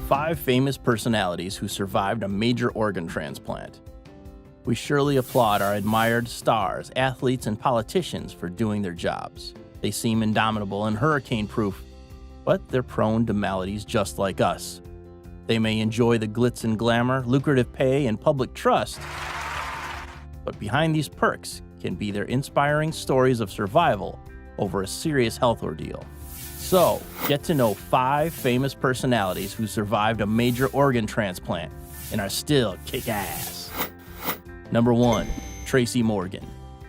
5 famous personalities who survived a major organ transplant. We surely applaud our admired stars, athletes, and politicians for doing their jobs. They seem indomitable and hurricane-proof, but they're prone to maladies just like us. They may enjoy the glitz and glamour, lucrative pay, and public trust, but behind these perks can be their inspiring stories of survival over a serious health ordeal. So, get to know 5 famous personalities who survived a major organ transplant and are still kick-ass. Number 1. Tracy Morgan.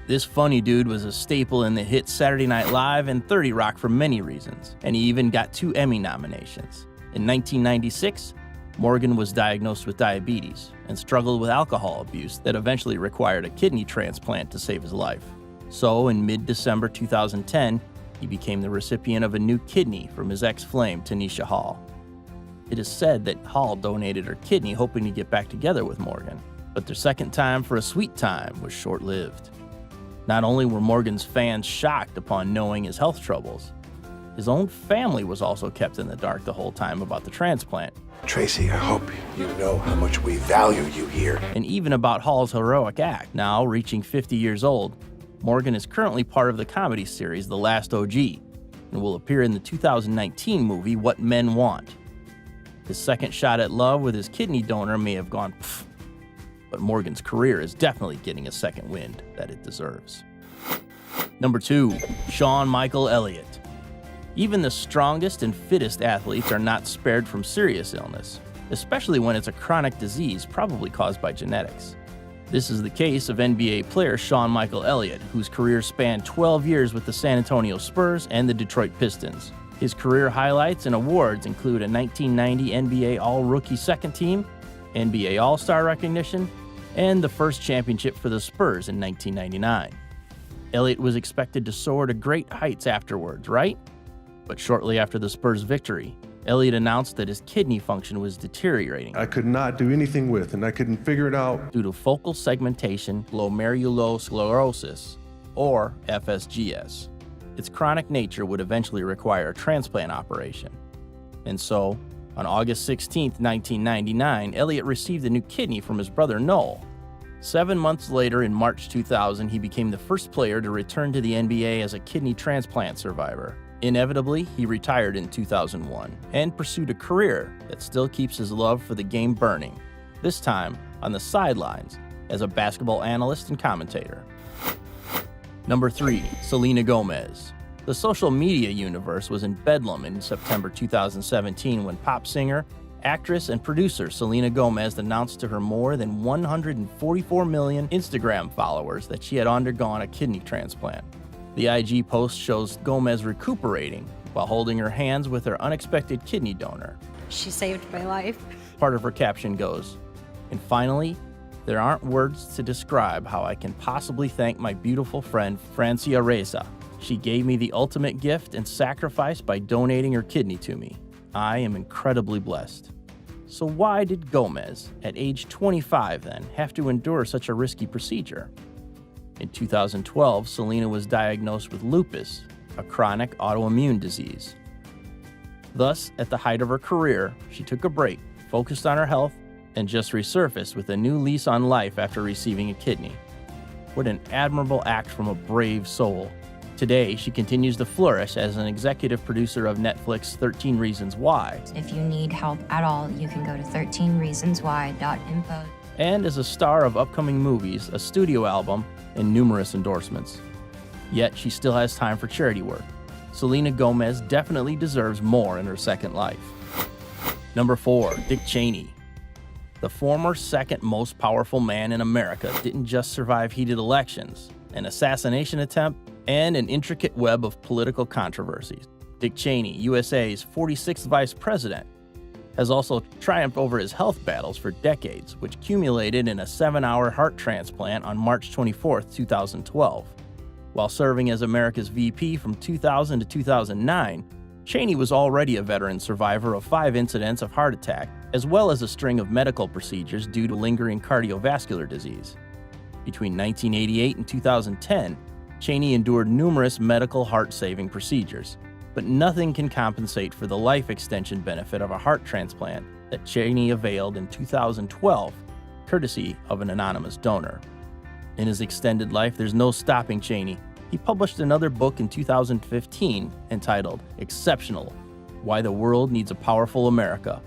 This funny dude was a staple in the hit Saturday Night Live and 30 Rock for many reasons, and he even got 2 Emmy nominations. In 1996, Morgan was diagnosed with diabetes and struggled with alcohol abuse that eventually required a kidney transplant to save his life. So, in mid-December 2010, he became the recipient of a new kidney from his ex-flame, Tanisha Hall. It is said that Hall donated her kidney hoping to get back together with Morgan, but their second time for a sweet time was short-lived. Not only were Morgan's fans shocked upon knowing his health troubles, his own family was also kept in the dark the whole time about the transplant. Tracy, I hope you know how much we value you here. And even about Hall's heroic act. Now, reaching 50 years old, Morgan is currently part of the comedy series The Last OG and will appear in the 2019 movie What Men Want. His second shot at love with his kidney donor may have gone pfft, but Morgan's career is definitely getting a second wind that it deserves. Number 2. Shawn Michael Elliott. Even the strongest and fittest athletes are not spared from serious illness, especially when it's a chronic disease probably caused by genetics. This is the case of NBA player Shawn Michael Elliott, whose career spanned 12 years with the San Antonio Spurs and the Detroit Pistons. His career highlights and awards include a 1990 NBA All-Rookie Second Team, NBA All-Star recognition, and the first championship for the Spurs in 1999. Elliott was expected to soar to great heights afterwards, right? But shortly after the Spurs' victory, Elliott announced that his kidney function was deteriorating. I could not do anything with, and I couldn't figure it out. Due to focal segmentation glomerulosclerosis, or FSGS. Its chronic nature would eventually require a transplant operation. And so, on August 16, 1999, Elliott received a new kidney from his brother Noel. 7 months later, in March 2000, he became the first player to return to the NBA as a kidney transplant survivor. Inevitably, he retired in 2001 and pursued a career that still keeps his love for the game burning, this time on the sidelines as a basketball analyst and commentator. Number 3. Selena Gomez. The social media universe was in bedlam in September 2017 when pop singer, actress, and producer Selena Gomez announced to her more than 144 million Instagram followers that she had undergone a kidney transplant. The IG post shows Gomez recuperating while holding her hands with her unexpected kidney donor. She saved my life. Part of her caption goes, "And finally, there aren't words to describe how I can possibly thank my beautiful friend Francia Reza. She gave me the ultimate gift and sacrifice by donating her kidney to me. I am incredibly blessed." So why did Gomez, at age 25 then, have to endure such a risky procedure? In 2012, Selena was diagnosed with lupus, a chronic autoimmune disease. Thus, at the height of her career, she took a break, focused on her health, and just resurfaced with a new lease on life after receiving a kidney. What an admirable act from a brave soul. Today, she continues to flourish as an executive producer of Netflix 13 Reasons Why. If you need help at all, you can go to 13reasonswhy.info. And as a star of upcoming movies, a studio album, and numerous endorsements. Yet, she still has time for charity work. Selena Gomez definitely deserves more in her second life. Number 4. Dick Cheney. The former second most powerful man in America didn't just survive heated elections, an assassination attempt, and an intricate web of political controversies. Dick Cheney, USA's 46th vice president, has also triumphed over his health battles for decades, which culminated in a 7-hour heart transplant on March 24, 2012. While serving as America's VP from 2000 to 2009, Cheney was already a veteran survivor of 5 incidents of heart attack, as well as a string of medical procedures due to lingering cardiovascular disease. Between 1988 and 2010, Cheney endured numerous medical heart-saving procedures, But nothing can compensate for the life extension benefit of a heart transplant that Cheney availed in 2012, courtesy of an anonymous donor. In his extended life, there's no stopping Cheney. He published another book in 2015 entitled Exceptional: Why the World Needs a Powerful America.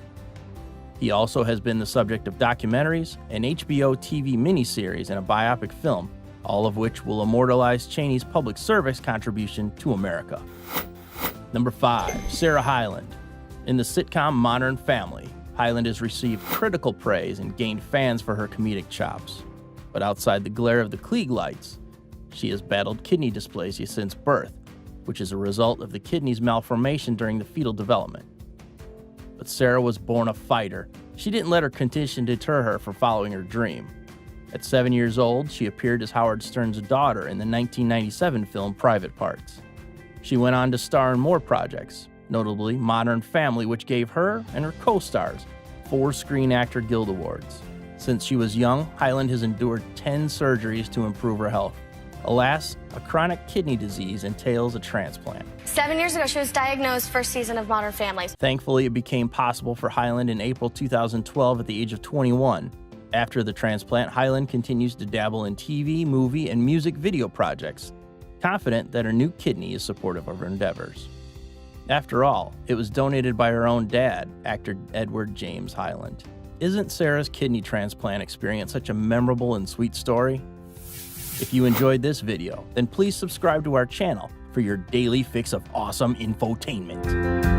He also has been the subject of documentaries, an HBO TV miniseries, and a biopic film, all of which will immortalize Cheney's public service contribution to America. Number 5, Sarah Hyland. In the sitcom Modern Family, Hyland has received critical praise and gained fans for her comedic chops. But outside the glare of the Klieg lights, she has battled kidney dysplasia since birth, which is a result of the kidney's malformation during the fetal development. But Sarah was born a fighter. She didn't let her condition deter her from following her dream. At 7 years old, she appeared as Howard Stern's daughter in the 1997 film Private Parts. She went on to star in more projects, notably Modern Family, which gave her and her co-stars 4 Screen Actor Guild Awards. Since she was young, Hyland has endured 10 surgeries to improve her health. Alas, a chronic kidney disease entails a transplant. 7 years ago, she was diagnosed first season of Modern Family. Thankfully, it became possible for Hyland in April 2012 at the age of 21. After the transplant, Hyland continues to dabble in TV, movie, and music video projects, confident that her new kidney is supportive of her endeavors. After all, it was donated by her own dad, actor Edward James Hyland. Isn't Sarah's kidney transplant experience such a memorable and sweet story? If you enjoyed this video, then please subscribe to our channel for your daily fix of awesome infotainment.